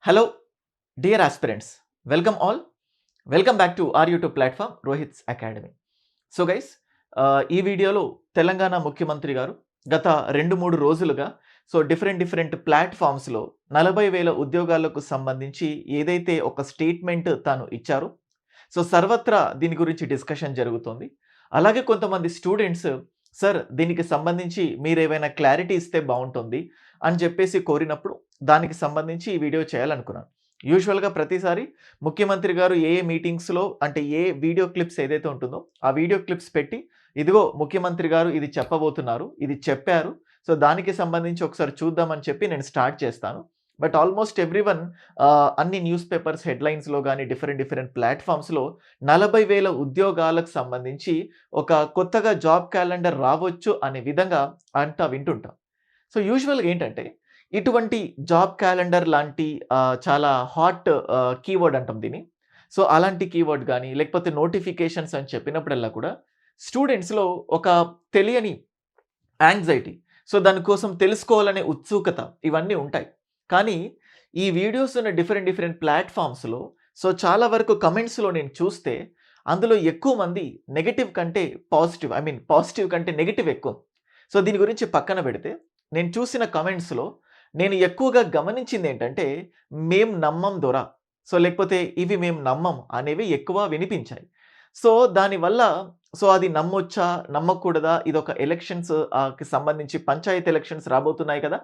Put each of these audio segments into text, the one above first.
Hello, dear aspirants. Welcome all. Welcome back to our YouTube platform, Rohit's Academy. So guys ఈ వీడియోలో తెలంగాణ ముఖ్యమంత్రి గారు గత 2-3 రోజులుగా డిఫరెంట్ ప్లాట్ఫామ్స్లో 40,000 ఉద్యోగాలకు సంబంధించి ఏదైతే ఒక స్టేట్మెంట్ తాను ఇచ్చారో సర్వత్రా దీని గురించి డిస్కషన్ జరుగుతుంది. అలాగే కొంతమంది స్టూడెంట్స్ సార్ దీనికి సంబంధించి మీరేమైనా క్లారిటీ ఇస్తే బాగుంటుంది అని చెప్పేసి కోరినప్పుడు దానికి సంబంధించి ఈ వీడియో చేయాలనుకున్నాను. యూజువల్గా ప్రతిసారి ముఖ్యమంత్రి గారు ఏ మీటింగ్స్లో అంటే ఏ వీడియో క్లిప్స్ ఏదైతే ఉంటుందో ఆ వీడియో క్లిప్స్ పెట్టి ఇదిగో ముఖ్యమంత్రి గారు ఇది చెప్పబోతున్నారు, ఇది చెప్పారు, దానికి సంబంధించి ఒకసారి చూద్దామని చెప్పి నేను స్టార్ట్ చేస్తాను. బట్ ఆల్మోస్ట్ ఎవ్రీవన్ అన్ని న్యూస్ పేపర్స్ హెడ్లైన్స్లో కానీ డిఫరెంట్ ప్లాట్ఫామ్స్లో 40,000 ఉద్యోగాలకు సంబంధించి ఒక కొత్తగా జాబ్ క్యాలెండర్ రావచ్చు అనే విధంగా అంటా వింటుంటాం. యూజువల్గా ఏంటంటే ఇటువంటి జాబ్ క్యాలెండర్ లాంటి చాలా హాట్ కీవర్డ్ అంటాం దీన్ని. అలాంటి కీవర్డ్ కానీ లేకపోతే నోటిఫికేషన్స్ అని చెప్పినప్పుడల్లా కూడా స్టూడెంట్స్లో ఒక తెలియని యాంగ్జైటీ, దానికోసం తెలుసుకోవాలనే ఉత్సుకత ఇవన్నీ ఉంటాయి. కానీ ఈ వీడియోస్ ఉన్న డిఫరెంట్ ప్లాట్ఫామ్స్లో చాలా వరకు కమెంట్స్లో నేను చూస్తే అందులో ఎక్కువ మంది నెగటివ్ కంటే పాజిటివ్ కంటే నెగటివ్ ఎక్కువ. దీని గురించి పక్కన పెడితే నేను చూసిన కమెంట్స్లో నేను ఎక్కువగా గమనించింది ఏంటంటే మేం నమ్మం దొర, లేకపోతే ఇవి మేము నమ్మం అనేవి ఎక్కువ వినిపించాయి. దానివల్ల అది నమ్మొచ్చా నమ్మకూడదా, ఇది ఒక ఎలక్షన్స్ కి సంబంధించి పంచాయతీ ఎలక్షన్స్ రాబోతున్నాయి కదా,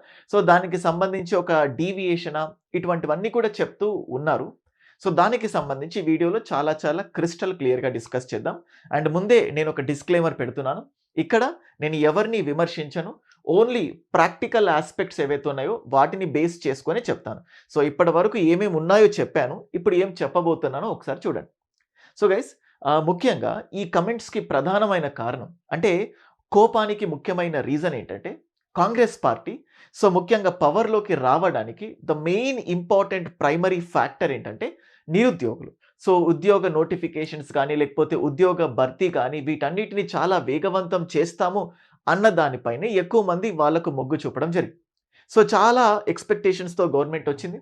దానికి సంబంధించి ఒక డీవియేషనా ఇటువంటివన్నీ కూడా చెప్తూ ఉన్నారు. దానికి సంబంధించి వీడియోలో చాలా క్రిస్టల్ క్లియర్గా డిస్కస్ చేద్దాం. అండ్ ముందే నేను ఒక డిస్క్లైమర్ పెడుతున్నాను, ఇక్కడ నేను ఎవరిని విమర్శించను, ఓన్లీ ప్రాక్టికల్ ఆస్పెక్ట్స్ ఏవైతే ఉన్నాయో వాటిని బేస్ చేసుకొని చెప్తాను. ఇప్పటి వరకు ఏమేమి ఉన్నాయో చెప్పాను, ఇప్పుడు ఏం చెప్పబోతున్నానో ఒకసారి చూడండి. గైస్ ముఖ్యంగా ఈ కమెంట్స్కి ప్రధానమైన కారణం అంటే కోపానికి ముఖ్యమైన రీజన్ ఏంటంటే కాంగ్రెస్ పార్టీ ముఖ్యంగా పవర్లోకి రావడానికి the main important primary factor ఏంటంటే నిరుద్యోగులు. ఉద్యోగ నోటిఫికేషన్స్ కానీ లేకపోతే ఉద్యోగ భర్తీ కానీ వీటన్నిటిని చాలా వేగవంతం చేస్తాము అన్న దానిపైనే ఎక్కువ మంది వాళ్ళకు మొగ్గు చూపడం జరిగింది. చాలా ఎక్స్పెక్టేషన్స్తో గవర్నమెంట్ వచ్చింది.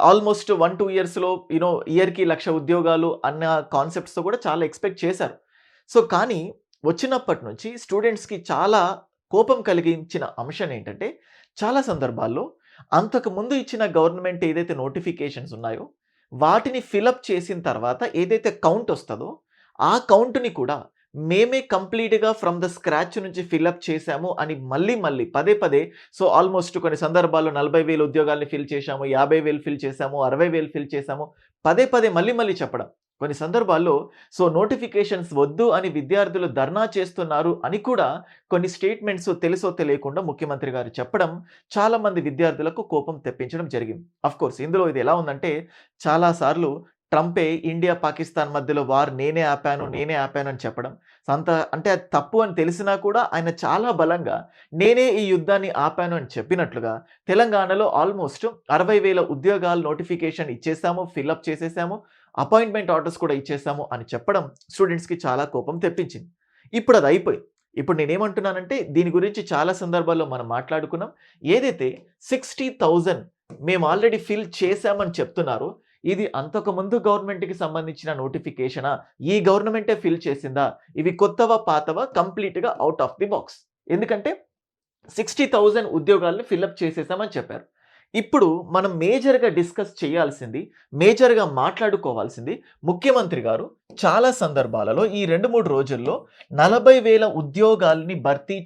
ఆల్మోస్ట్ 1-2 ఇయర్స్లో ఇయర్కి 1,00,000 ఉద్యోగాలు అన్న కాన్సెప్ట్స్తో కూడా చాలా ఎక్స్పెక్ట్ చేశారు. కానీ వచ్చినప్పటి నుంచి స్టూడెంట్స్కి చాలా కోపం కలిగించిన అంశం ఏంటంటే చాలా సందర్భాల్లో అంతకుముందు ఇచ్చిన గవర్నమెంట్ ఏదైతే నోటిఫికేషన్స్ ఉన్నాయో వాటిని ఫిలప్ చేసిన తర్వాత ఏదైతే కౌంట్ వస్తుందో ఆ కౌంట్ని కూడా మేమే కంప్లీట్గా ఫ్రమ్ ద స్క్రాచ్ నుంచి ఫిల్అప్ చేశాము అని మళ్ళీ పదే ఆల్మోస్ట్ కొన్ని సందర్భాల్లో 40,000 ఉద్యోగాల్ని ఫిల్ చేశాము, 50,000 ఫిల్ చేశాము, 60,000 ఫిల్ చేశాము, పదే మళ్ళీ చెప్పడం. కొన్ని సందర్భాల్లో నోటిఫికేషన్స్ వద్దు అని విద్యార్థులు ధర్నా చేస్తున్నారు అని కూడా కొన్ని స్టేట్మెంట్స్ తెలుసో తెలియకుండా ముఖ్యమంత్రి గారు చెప్పడం చాలామంది విద్యార్థులకు కోపం తెప్పించడం జరిగింది. అఫ్కోర్స్ ఇందులో ఇది ఎలా ఉందంటే చాలాసార్లు ట్రంపే ఇండియా పాకిస్తాన్ మధ్యలో వార్ నేనే ఆపాను అని చెప్పడం, అంటే అది తప్పు అని తెలిసినా కూడా ఆయన చాలా బలంగా నేనే ఈ యుద్ధాన్ని ఆపాను అని చెప్పినట్లుగా తెలంగాణలో ఆల్మోస్ట్ 60,000 ఉద్యోగాలు నోటిఫికేషన్ ఇచ్చేసాము, ఫిల్అప్ చేసేసాము, అపాయింట్మెంట్ ఆర్డర్స్ కూడా ఇచ్చేసాము అని చెప్పడం స్టూడెంట్స్కి చాలా కోపం తెప్పించింది. ఇప్పుడు అది అయిపోయింది. ఇప్పుడు నేనేమంటున్నానంటే దీని గురించి చాలా సందర్భాల్లో మనం మాట్లాడుకున్నాం. ఏదైతే 60,000 మేము ఆల్రెడీ ఫిల్ చేశామని చెప్తున్నారో ఇది అంతకుముందు గవర్నమెంట్కి సంబంధించిన నోటిఫికేషనా, ఈ గవర్నమెంటే ఫిల్ చేసిందా, ఇవి కొత్తవా పాతవా కంప్లీట్గా అవుట్ ఆఫ్ ది బాక్స్. ఎందుకంటే 60,000 ఉద్యోగాలను ఫిల్అప్ చేసేసామని చెప్పారు. ఇప్పుడు మనం మేజర్గా డిస్కస్ చేయాల్సింది, మేజర్గా మాట్లాడుకోవాల్సింది ముఖ్యమంత్రి గారు చాలా సందర్భాలలో ఈ 2-3 రోజుల్లో 40,000 ఉద్యోగాల్ని భర్తీ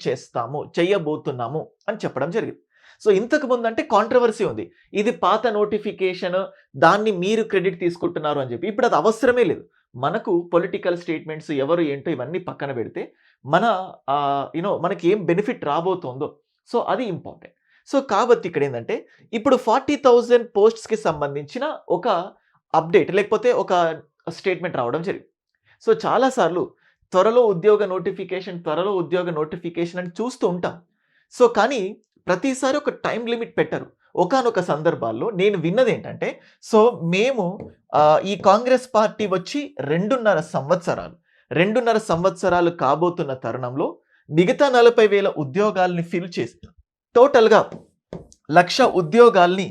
చేయబోతున్నాము అని చెప్పడం జరిగింది. ఇంతకు ముందు అంటే కాంట్రవర్సీ ఉంది, ఇది పాత నోటిఫికేషన్, దాన్ని మీరు క్రెడిట్ తీసుకుంటున్నారు అని చెప్పి. ఇప్పుడు అది అవసరమే లేదు. మనకు పొలిటికల్ స్టేట్మెంట్స్ ఎవరు ఏంటో ఇవన్నీ పక్కన పెడితే మనకి ఏం బెనిఫిట్ రాబోతుందో అది ఇంపార్టెంట్. కాబట్టి ఇక్కడ ఏంటంటే ఇప్పుడు 40,000 పోస్ట్స్కి సంబంధించిన ఒక అప్డేట్ లేకపోతే ఒక స్టేట్మెంట్ రావడం జరిగింది. చాలాసార్లు త్వరలో ఉద్యోగ నోటిఫికేషన్ అని చూస్తూ ఉంటాం. కానీ ప్రతిసారి ఒక టైం లిమిట్ పెట్టరు. ఒకానొక సందర్భాల్లో నేను విన్నది ఏంటంటే మేము ఈ కాంగ్రెస్ పార్టీ వచ్చి 2.5 సంవత్సరాలు కాబోతున్న తరుణంలో మిగతా 40,000 ఉద్యోగాల్ని ఫిల్ చేసి టోటల్గా 1,00,000 ఉద్యోగాల్ని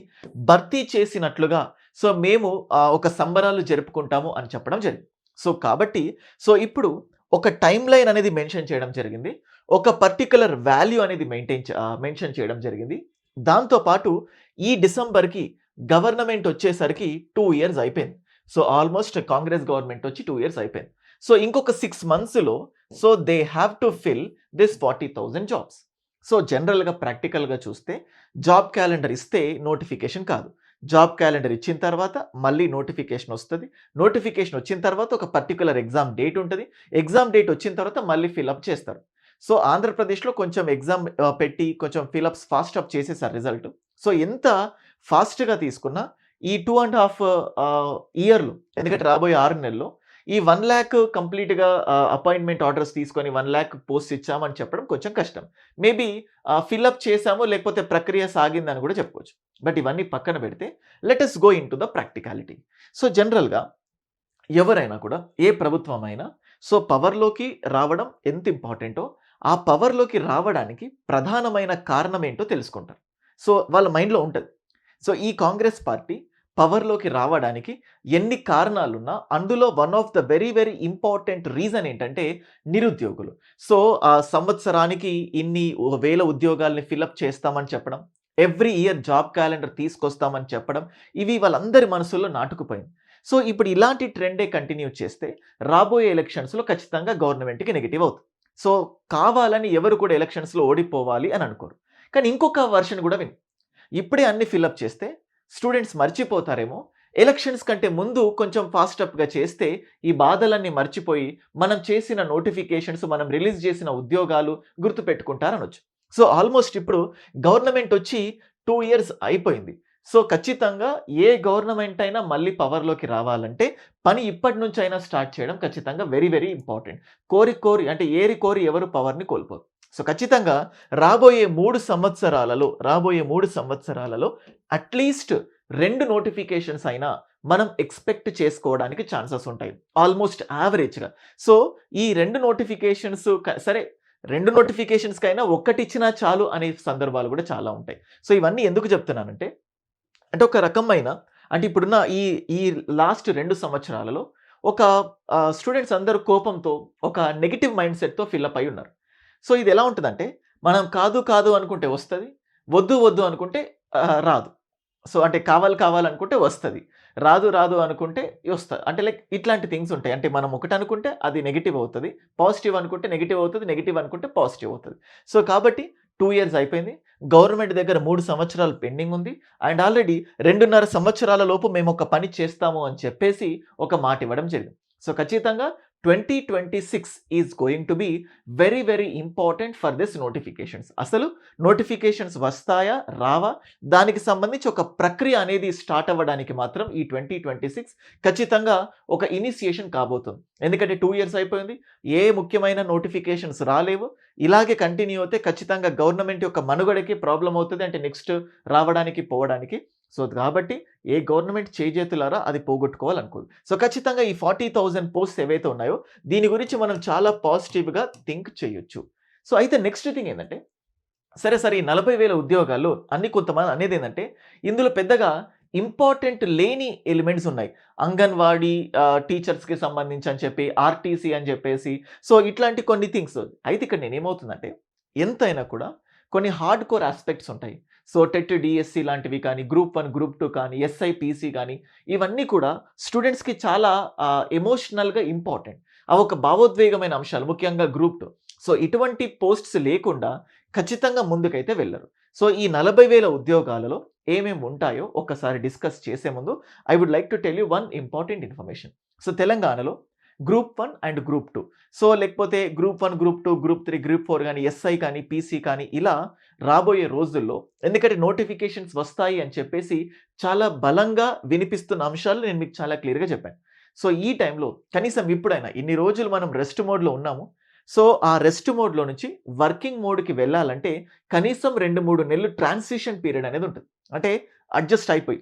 భర్తీ చేసినట్లుగా సో మేము ఒక సంబరాలు జరుపుకుంటాము అని చెప్పడం జరిగింది. సో కాబట్టి ఇప్పుడు ఒక టైమ్‌లైన్ అనేది మెన్షన్ చేయడం జరిగింది. ఒక పర్టిక్యులర్ వాల్యూ అనేది మెన్షన్ చేయడం జరిగింది. దాంతో పాటు ఈ డిసెంబర్‌కి గవర్నమెంట్ వచ్చేసరికి 2 ఇయర్స్ అయిపోయింది. సో ఆల్‌మోస్ట్ కాంగ్రెస్ గవర్నమెంట్ వచ్చి 2 ఇయర్స్ అయిపోయింది. సో ఇంకొక 6 మంత్స్‌లో so they have to fill this 40,000 jobs. So జనరల్‌గా ప్రాక్టికల్‌గా చూస్తే జాబ్ క్యాలెండర్ ఇస్తే నోటిఫికేషన్ కాదు. జాబ్ క్యాలెండర్ ఇచ్చిన తర్వాత మళ్ళీ నోటిఫికేషన్ వస్తది. నోటిఫికేషన్ వచ్చిన తర్వాత ఒక పర్టిక్యులర్ ఎగ్జామ్ డేట్ ఉంటది. ఎగ్జామ్ డేట్ వచ్చిన తర్వాత మళ్ళీ ఫిలప్ చేస్తారు. సో ఆంధ్రప్రదేశ్‌లో కొంచెం ఎగ్జామ్ పెట్టి కొంచెం ఫిలప్స్ ఫాస్ట్ అప్ చేసేసారు రిజల్ట్. సో ఎంత ఫాస్ట్‌గా తీసుకున్నా ఈ 2½ ఇయర్‌లో ఎందుకంటే రాబోయే 6 నెలల్లో ఈ 1,00,000 కంప్లీట్‌గా అపాయింట్‌మెంట్ ఆర్డర్స్ తీసుకొని 1,00,000 పోస్ట్స్ ఇచ్చామని చెప్పడం కొంచెం కష్టం. మేబీ ఫిలప్ చేసాము లేకపోతే ప్రక్రియ సాగిందని కూడా చెప్పుకోవచ్చు. బట్ ఇవన్నీ పక్కన పెడితే let us go into the practicality. So జనరల్‌గా ఎవరైనా కూడా ఏ ప్రభుత్వం అయినా సో పవర్‌లోకి రావడం ఎంత ఇంపార్టెంటో, ఆ పవర్‌లోకి రావడానికి ప్రధానమైన కారణం ఏంటో తెలుసుకుంటారు. సో వాళ్ళ మైండ్‌లో ఉంటది. సో ఈ కాంగ్రెస్ పార్టీ పవర్‌లోకి రావడానికి ఎన్ని కారణాలున్నా అందులో one of the very very important reason ఏంటంటే నిరుద్యోగులు. సో సంవత్సరానికి ఇన్ని వేల ఉద్యోగాల్ని ఫిలప్ చేస్తామని చెప్పడం, ఎవ్రీ ఇయర్ జాబ్ క్యాలెండర్ తీసుకొస్తామని చెప్పడం, ఇవి వాళ్ళందరి మనసుల్లో నాటుకుపోయింది. సో ఇప్పుడు ఇలాంటి ట్రెండే కంటిన్యూ చేస్తే రాబోయే ఎలక్షన్స్‌లో ఖచ్చితంగా గవర్నమెంట్‌కి నెగెటివ్ అవుతుంది. సో కావాలని ఎవరు కూడా ఎలక్షన్స్‌లో ఓడిపోవాలి అని అనుకోరు. కానీ ఇంకొక వెర్షన్ కూడా విను. ఇప్పుడే అన్ని ఫిలప్ చేస్తే స్టూడెంట్స్ మర్చిపోతారేమో. ఎలక్షన్స్ కంటే ముందు కొంచెం ఫాస్ట్ అప్‌గా చేస్తే ఈ బాధలన్నీ మర్చిపోయి మనం చేసిన నోటిఫికేషన్స్, మనం రిలీజ్ చేసిన ఉద్యోగాలు గుర్తుపెట్టుకుంటారనొచ్చు. సో ఆల్‌మోస్ట్ ఇప్పుడు గవర్నమెంట్ వచ్చి 2 ఇయర్స్ అయిపోయింది. సో ఖచ్చితంగా ఏ గవర్నమెంట్ అయినా మళ్ళీ పవర్‌లోకి రావాలంటే పని ఇప్పటి నుంచైనా స్టార్ట్ చేయడం ఖచ్చితంగా వెరీ వెరీ ఇంపార్టెంట్. కోరి కోరి అంటే ఏరి కోరి ఎవరు పవర్‌ని కోల్పోరు. సో ఖచ్చితంగా రాబోయే 3 సంవత్సరాలలో అట్‌లీస్ట్ 2 నోటిఫికేషన్స్ అయినా మనం ఎక్స్‌పెక్ట్ చేసుకోవడానికి ఛాన్సెస్ ఉంటాయి. ఆల్‌మోస్ట్ యావరేజ్‌గా. సో ఈ 2 నోటిఫికేషన్స్ సరే 2 నోటిఫికేషన్స్‌కైనా ఒక్కటిచ్చినా చాలు అనే సందర్భాలు కూడా చాలా ఉంటాయి. సో ఇవన్నీ ఎందుకు చెప్తున్నానంటే అంటే ఒక రకమైన అంటే ఇప్పుడున్న ఈ ఈ లాస్ట్ 2 సంవత్సరాలలో ఒక స్టూడెంట్స్ అందరూ కోపంతో ఒక నెగెటివ్ మైండ్ సెట్‌తో ఫిల్ అయ్యి ఉన్నారు. సో ఇది ఎలా ఉంటదంటే మనం కాదు కాదు అనుకుంటే వస్తది. వద్దు వద్దు అనుకుంటే రాదు. సో అంటే కావాలి కావాలనుకుంటే వస్తది. రాదు రాదు అనుకుంటే అంటే లైక్ ఇట్లాంటి థింగ్స్ ఉంటాయి. అంటే మనం ఒకటి అనుకుంటే అది నెగెటివ్ అవుతది. పాజిటివ్ అనుకుంటే నెగెటివ్ అవుతది. నెగెటివ్ అనుకుంటే పాజిటివ్ అవుతది. సో కాబట్టి 2 ఇయర్స్ అయిపోయింది. గవర్నమెంట్ దగ్గర 3 సంవత్సరాలు పెండింగ్ ఉంది. అండ్ ఆల్రెడీ 2.5 సంవత్సరాల లోపు మేము ఒక పని చేస్తాము అని చెప్పేసి ఒక మాట ఇవ్వడం జరిగింది. సో ఖచ్చితంగా 2026 is going to be very very important for this notifications. అసలు నోటిఫికేషన్స్ వస్తాయా? రావా? దానికి సంబంధించి ఒక ప్రక్రియ అనేది స్టార్ట్ అవ్వడానికి మాత్రం ఈ 2026 ఖచ్చితంగా ఒక ఇనిషియేషన్ కాబోతుంది. ఎందుకంటే 2 ఇయర్స్ అయిపోయింది. ఏ ముఖ్యమైన నోటిఫికేషన్స్ రాలేవు. ఇలాగే కంటిన్యూ అవుతే ఖచ్చితంగా గవర్నమెంట్ యొక్క మనుగడకి ప్రాబ్లమ్ అవుతది. అంటే నెక్స్ట్ రావడానికి, పోవడానికి. సో కాబట్టి ఏ గవర్నమెంట్ చేజేతులారా అది పోగొట్టుకోవాలనుకోదు. సో ఖచ్చితంగా ఈ 40,000 పోస్ట్స్ ఏవైతే ఉన్నాయో దీని గురించి మనం చాలా పాజిటివ్‌గా థింక్ చేయొచ్చు. సో అయితే నెక్స్ట్ థింగ్ ఏందంటే సరే ఈ 40,000 ఉద్యోగాల్లో కొంతమంది అనేదేంటంటే ఇందులో పెద్దగా ఇంపార్టెంట్ లేని ఎలిమెంట్స్ ఉన్నాయి. అంగన్వాడీ టీచర్స్‌కి సంబంధించి అని చెప్పి, ఆర్‌టీసీ అని చెప్పేసి సో ఇట్లాంటి కొన్ని థింగ్స్. అయితే ఇక్కడ నేనేమవుతుందంటే ఎంతైనా కూడా కొన్ని హార్డ్ కోర్ యాస్పెక్ట్స్ ఉంటాయి. సో టెట్, డీఎస్సీ లాంటివి కానీ, గ్రూప్ 1, గ్రూప్ 2 కానీ, ఎస్ఐ, పీసీ కానీ ఇవన్నీ కూడా స్టూడెంట్స్‌కి చాలా ఎమోషనల్‌గా ఇంపార్టెంట్. అవి ఒక భావోద్వేగమైన అంశాలు. ముఖ్యంగా గ్రూప్ 2. సో ఇటువంటి పోస్ట్స్ లేకుండా ఖచ్చితంగా ముందుకైతే వెళ్లరు. సో ఈ 40,000 ఉద్యోగాలలో ఏమేమి ఉంటాయో ఒక్కసారి డిస్కస్ చేసే ముందు I would like to tell you one important information. So తెలంగాణలో గ్రూప్ 1 అండ్ గ్రూప్ 2 సో లేకపోతే గ్రూప్ 1, గ్రూప్ 2, గ్రూప్ 3, గ్రూప్ 4 గాని, ఎస్ఐ కానీ, పీసీ కానీ ఇలా రాబోయే రోజుల్లో ఎందుకంటే నోటిఫికేషన్స్ వస్తాయి అని చెప్పేసి చాలా బలంగా వినిపిస్తున్న అంశాలు నేను మీకు చాలా క్లియర్‌గా చెప్పాను. సో ఈ టైంలో కనీసం ఇప్పుడైనా ఇన్ని రోజులు మనం రెస్ట్ మోడ్‌లో ఉన్నాము. సో ఆ రెస్ట్ మోడ్‌లో నుంచి వర్కింగ్ మోడ్‌కి వెళ్ళాలంటే కనీసం 2, 3 నెలలు ట్రాన్సిషన్ పీరియడ్ అనేది ఉంటది. అంటే అడ్జస్ట్ అయిపోయి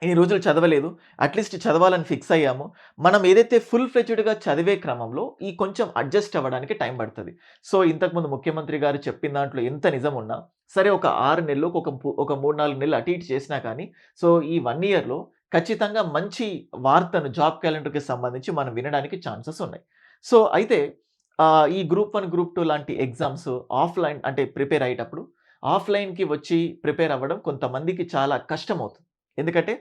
ఇన్ని రోజులు చదవలేదు. అట్‌లీస్ట్ చదవాలని ఫిక్స్ అయ్యాము. మనం ఏదైతే ఫుల్ ఫ్లెడ్జ్డ్‌గా చదివే క్రమంలో ఈ కొంచెం అడ్జస్ట్ అవ్వడానికి టైం పడతది. సో, ఇంతకుముందు ముఖ్యమంత్రి గారు చెప్పిన దాంట్లో ఎంత నిజం ఉన్నా, సరే ఒక 6 నెలలు, ఒక 3, 4 నెలలు అటు ఇటు చేసినా కానీ, సో, ఈ 1 ఇయర్‌లో ఖచ్చితంగా మంచి వార్తను జాబ్ క్యాలెండర్‌కి సంబంధించి మనం వినడానికి ఛాన్సెస్ ఉన్నాయి. సో, అయితే ఈ గ్రూప్ 1, గ్రూప్ 2 లాంటి ఎగ్జామ్స్ ఆఫ్‌లైన్ అంటే ప్రిపేర్ అయ్యేటప్పుడు ఆఫ్‌లైన్‌కి వచ్చి ప్రిపేర్ అవ్వడం కొంతమందికి చాలా కష్టమవుతుంది. ఎందుకంటే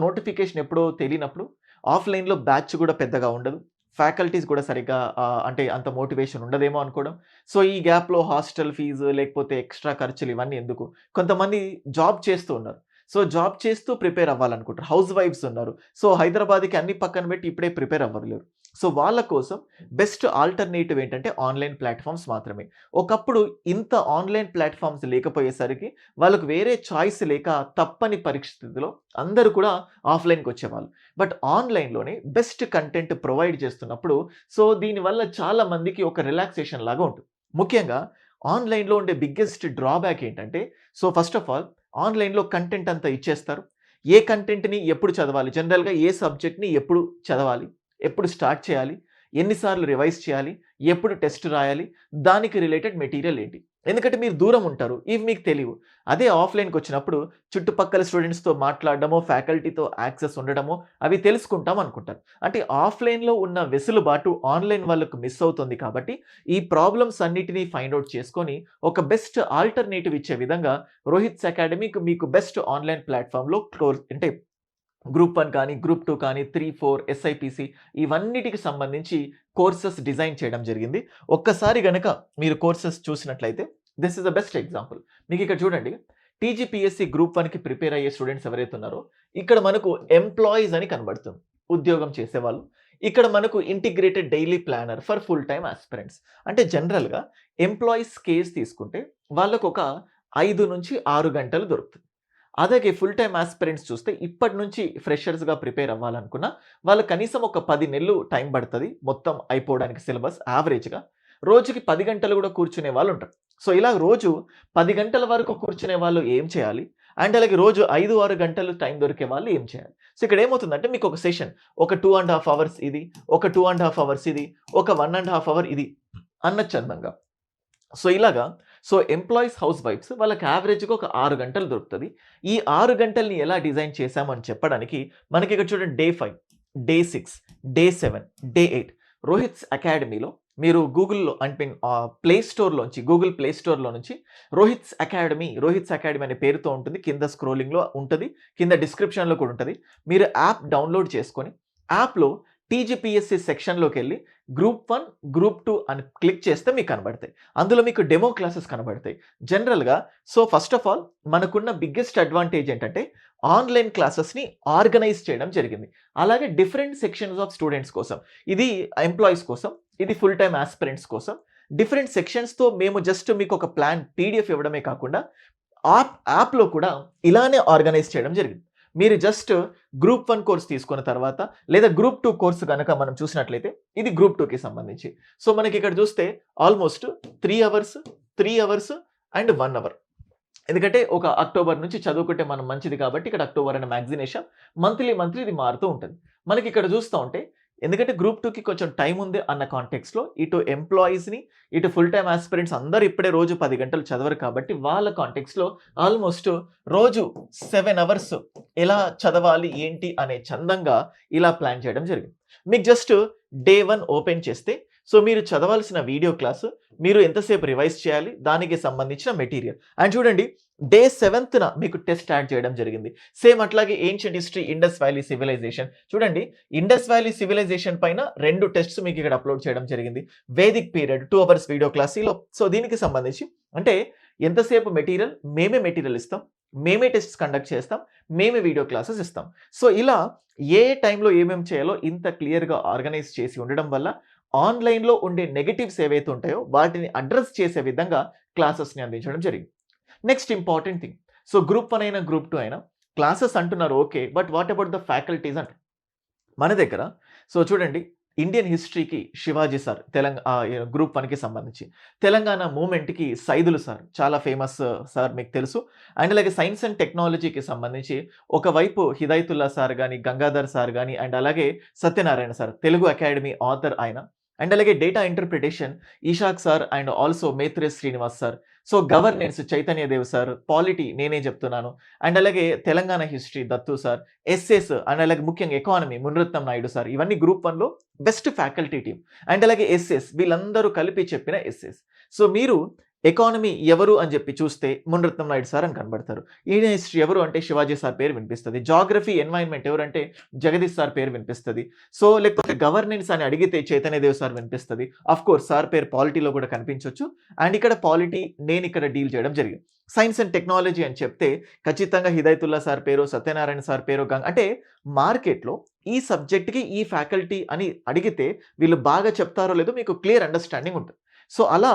నోటిఫికేషన్ ఎప్పుడో తెలియనప్పుడు ఆఫ్‌లైన్‌లో బ్యాచ్ కూడా పెద్దగా ఉండదు. ఫ్యాకల్టీస్ కూడా సరిగ్గా అంటే అంత మోటివేషన్ ఉండదేమో అనుకోవడం. సో, ఈ గ్యాప్‌లో హాస్టల్ ఫీజు లేకపోతే ఎక్స్‌ట్రా ఖర్చులు ఇవన్నీ ఎందుకు? కొంతమంది జాబ్ చేస్తూ ఉన్నారు. సో, జాబ్ చేస్తూ ప్రిపేర్ అవ్వాలనుకుంటారు. హౌస్ వైఫ్స్ ఉన్నారు. సో, హైదరాబాద్‌కి అన్ని పక్కన పెట్టి ఇప్పుడే ప్రిపేర్ అవ్వలేరు. సో, వాళ్ళ కోసం బెస్ట్ ఆల్టర్‌నేటివ్ ఏంటంటే ఆన్‌లైన్ ప్లాట్‌ఫార్మ్స్ మాత్రమే. ఒకప్పుడు ఇంత ఆన్‌లైన్ ప్లాట్‌ఫార్మ్స్ లేకపోయేసరికి వాళ్ళకి వేరే చాయిస్ లేక తప్పని పరిస్థితిలో అందరూ కూడా ఆఫ్‌లైన్‌కొచ్చేవాళ్ళు. బట్ ఆన్‌లైన్‌లోనే బెస్ట్ కంటెంట్ ప్రొవైడ్ చేస్తున్నప్పుడు దీనివల్ల చాలా మందికి ఒక రిలాక్సేషన్ లాగా ఉంటుంది. ముఖ్యంగా ఆన్‌లైన్‌లో ఉండే బిగ్గెస్ట్ డ్రాబ్యాక్ ఏంటంటే ఫస్ట్ ఆఫ్ ఆల్ ఆన్‌లైన్‌లో కంటెంట్ అంతా ఇచ్చేస్తారు. ఏ కంటెంట్‌ని ఎప్పుడు చదవాలి? జనరల్‌గా ఏ సబ్జెక్ట్‌ని ఎప్పుడు చదవాలి? ఎప్పుడు స్టార్ట్ చేయాలి? ఎన్ని సార్లు రివైజ్ చేయాలి? ఎప్పుడు టెస్ట్ రాయాలి? దానికి రిలేటెడ్ మెటీరియల్ ఏంటి? ఎందుకంటే మీరు దూరం ఉంటారు. ఇవి మీకు తెలీవు. అదే ఆఫ్‌లైన్‌కొచ్చినప్పుడు చుట్టుపక్కల స్టూడెంట్స్‌తో మాట్లాడడమో, ఫ్యాకల్టీతో యాక్సెస్ ఉండడమో అవి తెలుసుకుంటాం అనుకుంటారు. అంటే ఆఫ్‌లైన్‌లో ఉన్న వెసులుబాటు ఆన్‌లైన్ వాళ్ళకు మిస్ అవుతుంది కాబట్టి ఈ ప్రాబ్లమ్స్ అన్నిటిని ఫైండ్ ఔట్ చేసుకొని ఒక బెస్ట్ ఆల్టర్‌నేటివ్ ఇచ్చే విధంగా రోహిత్స్ అకాడమీ మీకు బెస్ట్ ఆన్‌లైన్ ప్లాట్‌ఫార్మ్‌లో అంటే గ్రూప్ 1 కానీ, గ్రూప్ 2 కానీ, 3, 4 ఎస్ఐపీసీ ఇవన్నిటికి సంబంధించి కోర్సెస్ డిజైన్ చేయడం జరిగింది. ఒక్కసారి గనక మీరు కోర్సెస్ చూసినట్లయితే this is the best example. మీకిక్కడ చూడండి. టీజీపీఎస్సీ గ్రూప్ 1కి ప్రిపేర్ అయ్యే స్టూడెంట్స్ ఎవరైతే ఉన్నారో ఇక్కడ మనకు ఎంప్లాయీస్ అని కనబడుతుంది. ఉద్యోగం చేసేవాళ్ళు. ఇక్కడ మనకు integrated daily planner for full time aspirants. అంటే జనరల్‌గా ఎంప్లాయీస్ కేస్ తీసుకుంటే వాళ్ళకొక 5-6 గంటలు దొరుకుతుంది. అలాగే ఫుల్ టైమ్ యాస్పిరెంట్స్ చూస్తే ఇప్పటి నుంచి ఫ్రెషర్స్‌గా ప్రిపేర్ అవ్వాలనుకున్న వాళ్ళు కనీసం ఒక 10 నెలలు టైం పడతది. మొత్తం అయిపోవడానికి సిలబస్ యావరేజ్‌గా. రోజుకి 10 గంటలు కూడా కూర్చునే వాళ్ళుంటారు. ఇలా రోజు 10 గంటల వరకు కూర్చునే వాళ్ళు ఏం చేయాలి? అండ్ అలాగే రోజు 5, 6 గంటలు టైం దొరికే వాళ్ళు ఏం చేయాలి? ఇక్కడ ఏమవుతుందంటే మీకు ఒక సెషన్ ఒక 2½ అవర్స్ ఇది, ఒక 2½ అవర్స్ ఇది, ఒక 1½ అవర్ ఇది అన్న చందంగా. ఇలాగా ఎంప్లాయీస్, హౌస్ వైఫ్స్ వాళ్ళకి యావరేజ్‌గా ఒక 6 గంటలు దొరుకుతది. ఈ 6 గంటల్ని ఎలా డిజైన్ చేశామని చెప్పడానికి మనకి ఇక్కడ చూడండి day 5, day 6, day 7, day 8 Rohit's అకాడమీలో మీరు గూగుల్‌లో ప్లే స్టోర్‌లోంచి గూగుల్ ప్లే స్టోర్‌లో నుంచి రోహిత్స్ అకాడమీ అనే పేరుతో ఉంటుంది. కింద స్క్రోలింగ్‌లో ఉంటది. కింద డిస్క్రిప్షన్‌లో కూడా ఉంటది. మీరు యాప్ డౌన్‌లోడ్ చేసుకొని యాప్‌లో టీజీపీఎస్సీ సెక్షన్‌లోకెళ్ళి గ్రూప్ 1, గ్రూప్ 2 అని క్లిక్ చేస్తే మీకు కనబడతాయి. అందులో మీకు డెమో క్లాసెస్ కనబడతాయి. జనరల్‌గా ఫస్ట్ ఆఫ్ ఆల్ మనకున్న బిగ్గెస్ట్ అడ్వాంటేజ్ ఏంటంటే ఆన్‌లైన్ క్లాసెస్‌ని ఆర్గనైజ్ చేయడం జరిగింది. అలాగే డిఫరెంట్ సెక్షన్స్ ఆఫ్ స్టూడెంట్స్ కోసం. ఇది ఎంప్లాయీస్ కోసం, ఇది ఫుల్ టైమ్ యాస్పిరెంట్స్ కోసం. డిఫరెంట్ సెక్షన్స్‌తో మేము జస్ట్ మీకు ఒక ప్లాన్ పీడీఎఫ్ ఇవ్వడమే కాకుండా యాప్‌లో కూడా ఇలానే ఆర్గనైజ్ చేయడం జరిగింది. మీరు జస్ట్ గ్రూప్ 1 కోర్స్ తీసుకున్న తర్వాత లేదా గ్రూప్ 2 కోర్స్ గనక మనం చూసినట్లయితే ఇది గ్రూప్ 2కి సంబంధించి. మనకి ఇక్కడ చూస్తే almost 3 hours, 3 hours and 1 hour. ఎందుకంటే ఒక అక్టోబర్ నుంచి చదువుకుంటే మనం మంచిది కాబట్టి ఇక్కడ అక్టోబర్ అనే మ్యాగ్జినేషన్ మంత్లీ ఇది మారుతూ ఉంటది. మనకి ఇక్కడ చూస్తా ఉంటే ఎందుకంటే గ్రూప్ 2కి కొంచెం టైం ఉంది అన్న కాంటెక్స్‌లో ఇటు ఎంప్లాయీస్‌ని, ఇటు ఫుల్ టైమ్ యాస్పిరెంట్స్ అందరూ ఇప్పుడే రోజు 10 గంటలు చదవరు కాబట్టి వాళ్ళ కాంటెక్స్‌లో ఆల్‌మోస్ట్ రోజు 7 అవర్స్ ఎలా చదవాలి ఏంటి అనే చందంగా ఇలా ప్లాన్ చేయడం జరిగింది. మీకు జస్ట్ డే 1 ఓపెన్ చేస్తే మీరు చదవాల్సిన వీడియో క్లాస్, మీరు ఎంతసేపు రివైజ్ చేయాలి, దానికి సంబంధించిన మెటీరియల్. అండ్ చూడండి డే 7థ్‌న మీకు టెస్ట్ యాడ్ చేయడం జరిగింది. సేమ్ అట్లాగే ancient history, Indus valley civilisation. చూడండి ఇండస్ వ్యాలీ సివిలైజేషన్ పైన 2 టెస్ట్స్ మీకు ఇక్కడ అప్లోడ్ చేయడం జరిగింది. Vedic period 2 hours video class. దీనికి సంబంధించి అంటే ఎంతసేపు మెటీరియల్ మేమే మెటీరియల్ ఇస్తాం. మేమే టెస్ట్స్ కండక్ట్ చేస్తాం. మేమే వీడియో క్లాసెస్ ఇస్తాం. ఇలా ఏ టైంలో ఏమేమి చేయాలో ఇంత క్లియర్‌గా ఆర్గనైజ్ చేసి ఉండడం వల్ల ఆన్‌లైన్‌లో ఉండే నెగెటివ్స్ ఏవైతే ఉంటాయో వాటిని అడ్రెస్ చేసే విధంగా క్లాసెస్‌ని అందించడం జరిగింది. Next important thing. గ్రూప్ 1 అయినా, గ్రూప్ 2 అయినా క్లాసెస్ అంటున్నారు okay. But what about the faculties అంటే మన దగ్గర చూడండి ఇండియన్ హిస్టరీకి శివాజీ సార్ గ్రూప్ 1కి సంబంధించి. తెలంగాణ మూవ్‌మెంట్‌కి సైదులు సార్ చాలా ఫేమస్ సార్ మీకు తెలుసు. అండ్ అలాగే సైన్స్ అండ్ టెక్నాలజీకి సంబంధించి ఒకవైపు హిదాయతుల్లా సార్ గాని, గంగాధర్ సార్ గాని అండ్ అలాగే Satyanarayana sir Telugu Academy author ఆయన. అండ్ అలాగే data interpretation Ishaq sir and also Maitre Srinivas sir. So governance Chaitanya Dev sir, polity నేనే చెప్తున్నాను. అండ్ అలాగే Telangana history Dattu sir, SS and అలాగే ముఖ్యంగా ఎకానమీ మునిరత్నం నాయుడు సార్. ఇవన్నీ గ్రూప్ 1లో బెస్ట్ ఫ్యాకల్టీ టీమ్. అండ్ అలాగే ఎస్ఎస్ వీళ్ళందరూ కలిపి చెప్పిన ఎస్ఎస్. సో మీరు ఎకానమీ ఎవరు అని చెప్పి చూస్తే మునిరత్నం నాయుడు సార్ అని కనబడతారు. ఇండియన్ హిస్టరీ ఎవరు అంటే శివాజీ సార్ పేరు వినిపిస్తది. జాగ్రఫీ ఎన్వైరన్మెంట్ ఎవరంటే జగదీష్ సార్ పేరు వినిపిస్తది. సో లేకపోతే గవర్నెన్స్ అని అడిగితే చైతన్య దేవ్ సార్ వినిపిస్తది. ఆఫ్‌కోర్స్ సార్ పేరు పాలిటీలో కూడా కనిపించొచ్చు. అండ్ ఇక్కడ పాలిటీ నేను ఇక్కడ డీల్ చేయడం జరిగింది. సైన్స్ అండ్ టెక్నాలజీ అని చెప్తే ఖచ్చితంగా హిదాయతుల్లా సార్ పేరు, సత్యనారాయణ సార్ పేరు అంటే మార్కెట్‌లో ఈ సబ్జెక్ట్‌కి ఈ ఫ్యాకల్టీ అని అడిగితే వీళ్ళు బాగా చెప్తారో లేదో మీకు క్లియర్ అండర్‌స్టాండింగ్ ఉంటుంది. సో అలా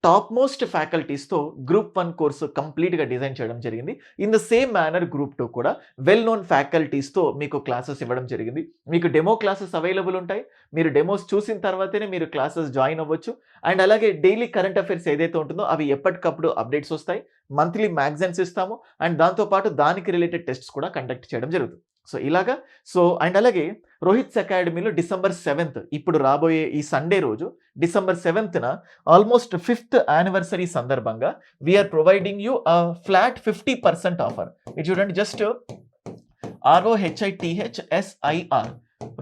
టాప్ మోస్ట్ ఫ్యాకల్టీస్‌తో గ్రూప్ 1 కోర్సు కంప్లీట్‌గా డిజైన్ చేయడం జరిగింది. In the same manner group 2 కూడా వెల్ నోన్ ఫ్యాకల్టీస్‌తో మీకు క్లాసెస్ ఇవ్వడం జరిగింది. మీకు డెమో క్లాసెస్ అవైలబుల్ ఉంటాయి. మీరు డెమోస్ చూసిన తర్వాతనే మీరు క్లాసెస్ జాయిన్ అవ్వచ్చు. అండ్ అలాగే డైలీ కరెంట్ అఫైర్స్ ఏదైతే ఉంటుందో అవి ఎప్పటికప్పుడు అప్డేట్స్ వస్తాయి. మంత్లీ మ్యాగజైన్స్ ఇస్తాము. అండ్ దాంతో పాటు దానికి రిలేటెడ్ టెస్ట్స్ కూడా కండక్ట్ చేయడం జరుగుతుంది. సో ఇలాగా అండ్ అలాగే రోహిత్స్ అకాడమీలో డిసెంబర్ 7th ఇప్పుడు రాబోయే ఈ సండే రోజు డిసెంబర్ 7థ్‌న ఆల్మోస్ట్ 5th యానివర్సరీ సందర్భంగా we are providing you flat 50% offer. ఇది చూడండి జస్ట్ ROHITHSIR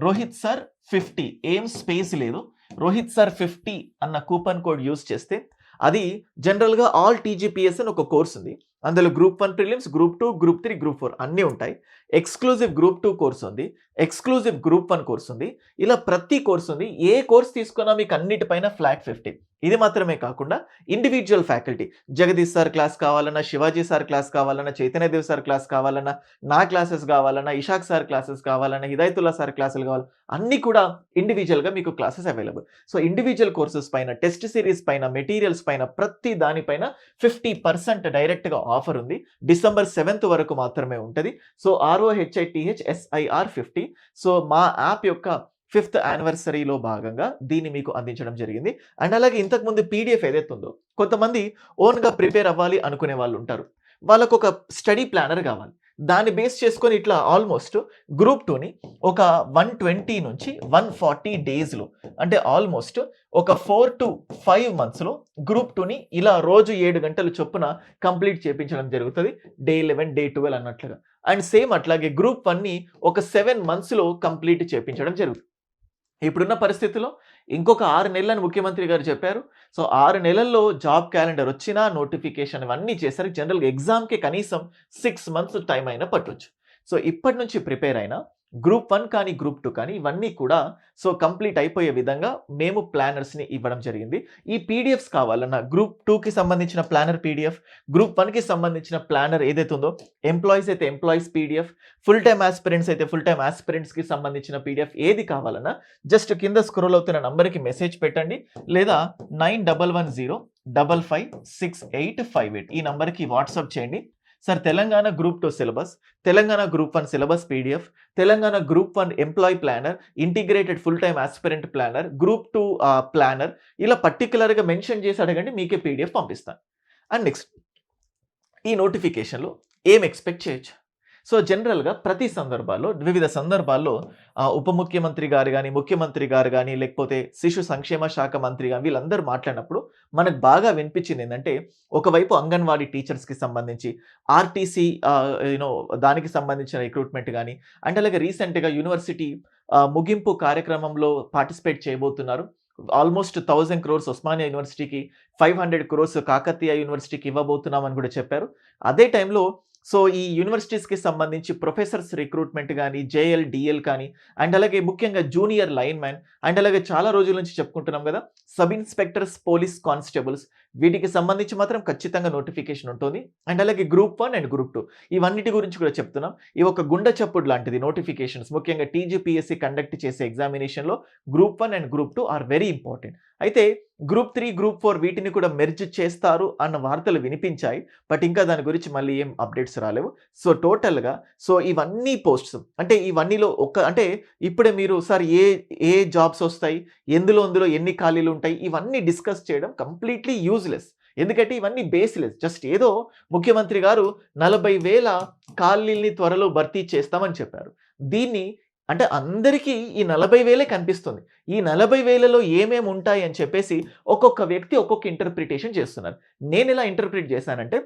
రోహిత్ సార్ 50 ఏం స్పేస్ లేదు. రోహిత్ సార్ 50 అన్న కూపన్ కోడ్ యూజ్ చేస్తే అది జనరల్‌గా ఆల్ టీజీపీఎస్ అని ఒక కోర్స్ ఉంది. అందులో group 1 prelims, group 2, group 3, group 4 అన్నీ ఉంటాయి. ఎక్స్‌క్లూజివ్ గ్రూప్ 2 కోర్స్ ఉంది. ఎక్స్‌క్లూజివ్ గ్రూప్ 1 కోర్స్ ఉంది. ఇలా ప్రతి కోర్స్ ఉంది. ఏ కోర్స్ తీసుకున్నా మీకు అన్నిటిపైన ఫ్లాట్ 50. ఇది మాత్రమే కాకుండా individual faculty Jagadish sir class కావాలన్నా, శివాజీ సార్ క్లాస్ కావాలన్నా, చైతన్య దేవ్ సార్ క్లాస్ కావాలన్నా, నా క్లాసెస్ కావాలన్నా, ఇషాక్ సార్ క్లాసెస్ కావాలన్నా, హిదాయతుల్లా సార్ క్లాసులు కావాలి అన్నీ కూడా ఇండివిడ్యువల్‌గా మీకు classes available. So individual courses పైన, టెస్ట్ సిరీస్ పైన, మెటీరియల్స్ పైన ప్రతి దానిపైన 50% డైరెక్ట్‌గా ఆఫర్ ఉంది. డిసెంబర్ 7th వరకు మాత్రమే ఉంటది. So ROHITHSIR 50. సో మా యాప్ యొక్క 5th యానివర్సరీలో భాగంగా దీన్ని మీకు అందించడం జరిగింది. అండ్ అలాగే ఇంతకుముందు పీడిఎఫ్ ఏదైతే ఉందో కొంతమంది ఓన్‌గా ప్రిపేర్ అవ్వాలి అనుకునే వాళ్ళు ఉంటారు. వాళ్ళకొక స్టడీ ప్లానర్ కావాలి. దాన్ని బేస్ చేసుకొని ఇట్లా ఆల్మోస్ట్ గ్రూప్ 2ని ఒక 120 నుంచి 140 డేస్‌లో అంటే ఆల్మోస్ట్ ఒక 4 to 5 మంత్స్‌లో గ్రూప్ 2ని ఇలా రోజు 7 గంటలు చొప్పున కంప్లీట్ చేపించడం జరుగుతది. డే 11, డే 12 అన్నట్లుగా. అండ్ సేమ్ అట్లాగే గ్రూప్ 1ని ఒక 7 మంత్స్‌లో కంప్లీట్ చేపించడం జరుగుతుంది. ఇప్పుడున్న పరిస్థితిలో ఇంకొక 6 నెలలని ముఖ్యమంత్రి గారు చెప్పారు. సో 6 నెలల్లో జాబ్ క్యాలెండర్ వచ్చినా, నోటిఫికేషన్ ఇవన్నీ చేసరికి జనరల్‌గా ఎగ్జామ్‌కి కనీసం 6 మంత్స్ టైం అయినా పట్టొచ్చు. సో ఇప్పటి నుంచి ప్రిపేర్ అయినా గ్రూప్ 1 కానీ, గ్రూప్ 2 కానీ ఇవన్నీ కూడా సో కంప్లీట్ అయిపోయే విధంగా మేము ప్లానర్స్‌ని ఇవ్వడం జరిగింది. ఈ పీడిఎఫ్స్ కావాలన్నా గ్రూప్ 2కి సంబంధించిన ప్లానర్ పీడిఎఫ్, గ్రూప్ 1కి సంబంధించిన ప్లానర్ ఏదైతే ఉందో ఎంప్లాయీస్ అయితే employees PDF, full time aspirants అయితే ఫుల్ టైమ్ ఆస్పిరెంట్స్‌కి సంబంధించిన పీడిఎఫ్ ఏది కావాలన్నా జస్ట్ కింద స్క్రోల్ అవుతున్న నంబర్‌కి మెసేజ్ పెట్టండి. లేదా 9110556858 ఈ నంబర్‌కి వాట్సాప్ చేయండి. Sir Telangana group 2 syllabus, Telangana group 1 syllabus PDF, Telangana group 1 employee planner, integrated full time aspirant planner, group 2 planner ఇలా పర్టిక్యులర్‌గా మెన్షన్ చేసి అడగండి మీకే పీడిఎఫ్ పంపిస్తాను. అండ్ నెక్స్ట్ ఈ నోటిఫికేషన్‌లో ఏం ఎక్స్‌పెక్ట్ చేయొచ్చు? సో జనరల్‌గా ప్రతి సందర్భాల్లో వివిధ సందర్భాల్లో ఉప ముఖ్యమంత్రి గారు గాని, ముఖ్యమంత్రి గారు గాని, లేకపోతే శిశు సంక్షేమ శాఖ మంత్రి గాని వీళ్ళందరూ మాట్లాడినప్పుడు మనకు బాగా వినిపించింది ఏందంటే ఒకవైపు అంగన్వాడీ టీచర్స్‌కి సంబంధించి ఆర్టీసీ దానికి సంబంధించిన రిక్రూట్‌మెంట్ గాని అండ్ అలాగే రీసెంట్‌గా యూనివర్సిటీ ముగింపు కార్యక్రమంలో పార్టిసిపేట్ చేయబోతున్నారు. ఆల్మోస్ట్ 1000 crores ఉస్మానియా యూనివర్సిటీకి, 500 crores కాకతీయ యూనివర్సిటీకి ఇవ్వబోతున్నామని కూడా చెప్పారు. అదే టైంలో సో ఈ యూనివర్సిటీస్‌కి సంబంధించి ప్రొఫెసర్స్ రిక్రూట్‌మెంట్ గాని, జేఎల్, డీఎల్ కానీ అండ్ అలాగే ముఖ్యంగా జూనియర్ లైన్ మ్యాన్ అండ్ అలాగే చాలా రోజుల నుంచి చెప్పుకుంటున్నాం కదా సబ్ ఇన్స్పెక్టర్స్, పోలీస్ కానిస్టేబుల్స్ వీటికి సంబంధించి మాత్రం ఖచ్చితంగా నోటిఫికేషన్ ఉంటుంది. అండ్ అలాగే గ్రూప్ 1 అండ్ గ్రూప్ 2 ఇవన్నిటి గురించి కూడా చెప్తున్నాం. ఈ ఒక గుండె చప్పుడు లాంటిది నోటిఫికేషన్స్ ముఖ్యంగా టీజీపీఎస్సీ కండక్ట్ చేసే ఎగ్జామినేషన్‌లో group 1 and group 2 are very important. అయితే గ్రూప్ 3, గ్రూప్ 4 వీటిని కూడా మెర్జ్ చేస్తారు అన్న వార్తలు వినిపించాయి. బట్ ఇంకా దాని గురించి మళ్ళీ ఏం అప్డేట్స్ రాలేవు. సో టోటల్‌గా ఇవన్నీ పోస్ట్స్ అంటే ఇవన్నీలో అంటే ఇప్పుడే మీరు సార్ ఏ జాబ్స్ ఒస్తాయి? ఎందులో ఎన్ని ఖాళీలుంటాయి? ఇవన్నీ డిస్కస్ చేయడం కంప్లీట్‌లీ యూజ్‌లెస్. ఎందుకంటే ఇవన్నీ బేస్‌లెస్. జస్ట్ ఏదో ముఖ్యమంత్రి గారు 40,000 ఖాళీల్ని త్వరలో భర్తీ చేస్తామని చెప్పారు. దీన్ని అంటే అందరికీ ఈ 40,000 కనిపిస్తుంది. ఈ 40,000లో ఏమేమి ఉంటాయి అని చెప్పేసి ఒక్కొక్క వ్యక్తి ఒక్కొక్క ఇంటర్ప్రిటేషన్ చేస్తున్నారు. నేనెలా ఇంటర్ప్రిట్ చేశానంటే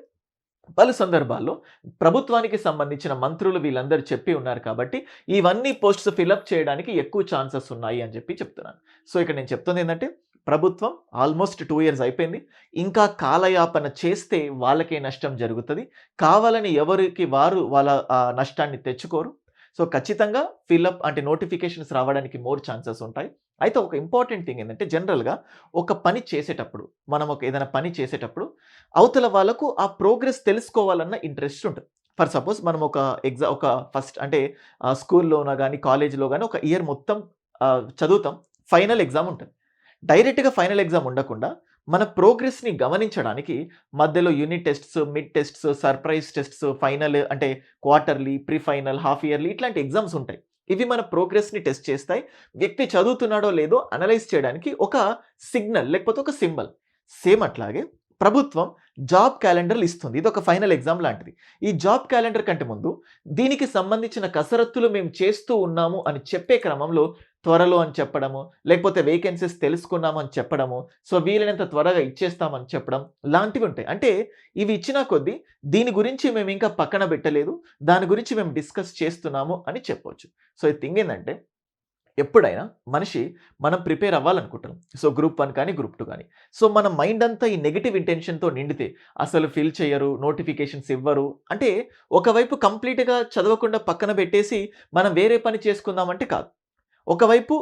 పలు సందర్భాల్లో ప్రభుత్వానికి సంబంధించిన మంత్రులు వీళ్ళందరూ చెప్పి ఉన్నారు కాబట్టి, ఇవన్నీ పోస్ట్స్ ఫిలప్ చేయడానికి ఎక్కువ ఛాన్సెస్ ఉన్నాయి అని చెప్పి చెప్తున్నాను. ఇక్కడ నేను చెప్తుందేంటంటే, ప్రభుత్వం ఆల్మోస్ట్ 2 ఇయర్స్ అయిపోయింది. ఇంకా కాలయాపన చేస్తే వాళ్ళకే నష్టం జరుగుతది. కావాలని ఎవరికి వారు వాళ్ళ నష్టాన్ని తెచ్చుకోరు. ఖచ్చితంగా ఫిలప్ అంటే నోటిఫికేషన్స్ రావడానికి మోర్ ఛాన్సెస్ ఉంటాయి. అయితే ఒక ఇంపార్టెంట్ థింగ్ ఏందంటే జనరల్‌గా ఒక పని చేసేటప్పుడు, మనం ఏదైనా పని చేసేటప్పుడు అవతల వాళ్ళకు ఆ ప్రోగ్రెస్ తెలుసుకోవాలన్న ఇంట్రెస్ట్ ఉంటది. ఫర్ సపోజ్ మనం ఒక ఫస్ట్ అంటే స్కూల్‌లోన గాని, కాలేజ్‌లో గాని ఒక ఇయర్ మొత్తం చదువుతాం. ఫైనల్ ఎగ్జామ్ ఉంటది. డైరెక్ట్‌గా ఫైనల్ ఎగ్జామ్ ఉండకుండా మన ప్రోగ్రెస్‌ని గమనించడానికి మధ్యలో unit tests, mid tests, surprise tests, final అంటే quarterly, pre final, half yearly ఇట్లాంటి ఎగ్జామ్స్ ఉంటాయి. ఇవి మన ప్రోగ్రెస్‌ని టెస్ట్ చేస్తాయి. వ్యక్తి చదువుతున్నాడో లేదో అనలైజ్ చేయడానికి ఒక సిగ్నల్ లేకపోతే ఒక సింబల్. సేమ్ అట్లాగే ప్రభుత్వం జాబ్ క్యాలెండర్‌లు ఇస్తుంది. ఇదొక ఫైనల్ ఎగ్జామ్ లాంటిది. ఈ జాబ్ క్యాలెండర్ కంటే ముందు దీనికి సంబంధించిన కసరత్తులు మేము చేస్తూ ఉన్నాము అని చెప్పే క్రమంలో త్వరలో అని చెప్పడము, లేకపోతే వేకెన్సీస్ తెలుసుకున్నాము అని చెప్పడము, వీలైనంత త్వరగా ఇచ్చేస్తామని చెప్పడం లాంటివి ఉంటాయి. అంటే ఇవి ఇచ్చినా కొద్దీ దీని గురించి మేము ఇంకా పక్కన పెట్టలేదు. దాని గురించి మేము డిస్కస్ చేస్తున్నాము అని చెప్పొచ్చు. ఈ థింగ్ ఏందంటే ఎప్పుడైనా మనం ప్రిపేర్ అవ్వాలనుకుంటాం. గ్రూప్ 1 కానీ, గ్రూప్ 2 కానీ. మన మైండ్ అంతా ఈ నెగెటివ్ ఇంటెన్షన్‌తో నిండితే అసలు ఫిల్ చేయరు, నోటిఫికేషన్స్ ఇవ్వరు. అంటే ఒకవైపు కంప్లీట్‌గా చదవకుండా పక్కన పెట్టేసి మనం వేరే పని చేసుకుందామంటే కాదు. ఒకవైపు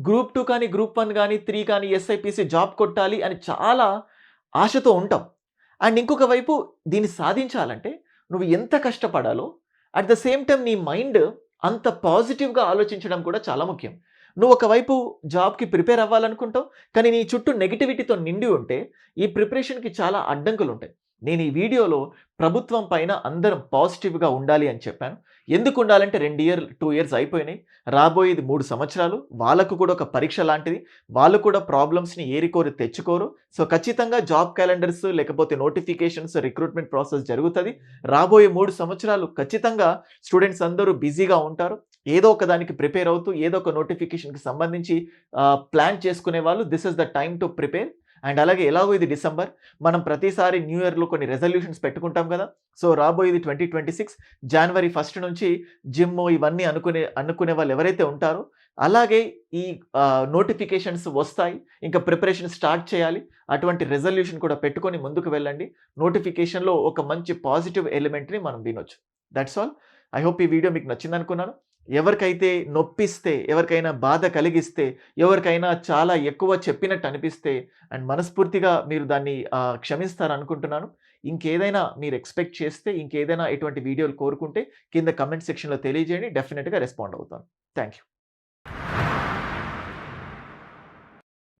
గ్రూప్ 2 కానీ, గ్రూప్ 1 కానీ, 3 కానీ, ఎస్ఐపీసీ జాబ్ కొట్టాలి అని చాలా ఆశతో ఉంటాం. అండ్ ఇంకొక వైపు దీన్ని సాధించాలంటే నువ్వు ఎంత కష్టపడాలో అట్ ద సేమ్ టైమ్ నీ మైండ్ అంత పాజిటివ్‌గా ఆలోచించడం కూడా చాలా ముఖ్యం. నువ్వు ఒకవైపు జాబ్‌కి ప్రిపేర్ అవ్వాలనుకుంటావు. కానీ నీ చుట్టూ నెగటివిటీతో నిండి ఉంటే ఈ ప్రిపరేషన్‌కి చాలా అడ్డంకులుంటాయి. నేను ఈ వీడియోలో ప్రభుత్వం పైన అందరం పాజిటివ్‌గా ఉండాలి అని చెప్పాను. ఎందుకు ఉండాలంటే 2 ఇయర్స్ అయిపోయినాయి. రాబోయేది 3 సంవత్సరాలు. వాళ్ళకు కూడా ఒక పరీక్ష లాంటిది. వాళ్ళు కూడా ప్రాబ్లమ్స్‌ని ఏరికోరి తెచ్చుకోరు. ఖచ్చితంగా జాబ్ క్యాలెండర్స్ లేకపోతే నోటిఫికేషన్స్, రిక్రూట్‌మెంట్ ప్రాసెస్ జరుగుతది. రాబోయే 3 సంవత్సరాలు ఖచ్చితంగా స్టూడెంట్స్ అందరూ బిజీగా ఉంటారు. ఏదో ఒక దానికి ప్రిపేర్ అవుతూ ఏదో ఒక నోటిఫికేషన్‌కి సంబంధించి ప్లాన్ చేసుకునే వాళ్ళు this is the time to prepare. And అలాగే ఎలాగో ఇది డిసెంబర్. మనం ప్రతిసారి న్యూ ఇయర్‌లో కొన్ని రిజల్యూషన్స్ పెట్టుకుంటాం కదా! రాబోయేది 2026 జనవరి 1 నుంచి జిమ్ ఇవన్నీ అనుకునే వాళ్ళు ఎవరైతే ఉంటారో అలాగే ఈ నోటిఫికేషన్స్ వస్తాయి. ఇంకా ప్రిపరేషన్ స్టార్ట్ చేయాలి. అటువంటి రిజల్యూషన్ కూడా పెట్టుకొని ముందుకు వెళ్ళండి. నోటిఫికేషన్‌లో ఒక మంచి పాజిటివ్ ఎలిమెంట్‌ని మనం వినొచ్చు. That's all. ఐ హోప్ ఈ వీడియో మీకు నచ్చిందనుకున్నాను. ఎవరికైతే నొప్పిస్తే, ఎవరికైనా బాధ కలిగిస్తే, ఎవరికైనా చాలా ఎక్కువ చెప్పినట్టు అనిపిస్తే అండ్ మనస్ఫూర్తిగా మీరు దాన్ని క్షమిస్తారనుకుంటున్నాను. ఇంకేదైనా మీరు ఎక్స్‌పెక్ట్ చేస్తే, ఇంకేదైనా ఎటువంటి వీడియోలు కోరుకుంటే కింద కామెంట్ సెక్షన్‌లో తెలియజేయండి. డెఫినిట్‌గా రెస్పాండ్ అవుతాను. Thank you.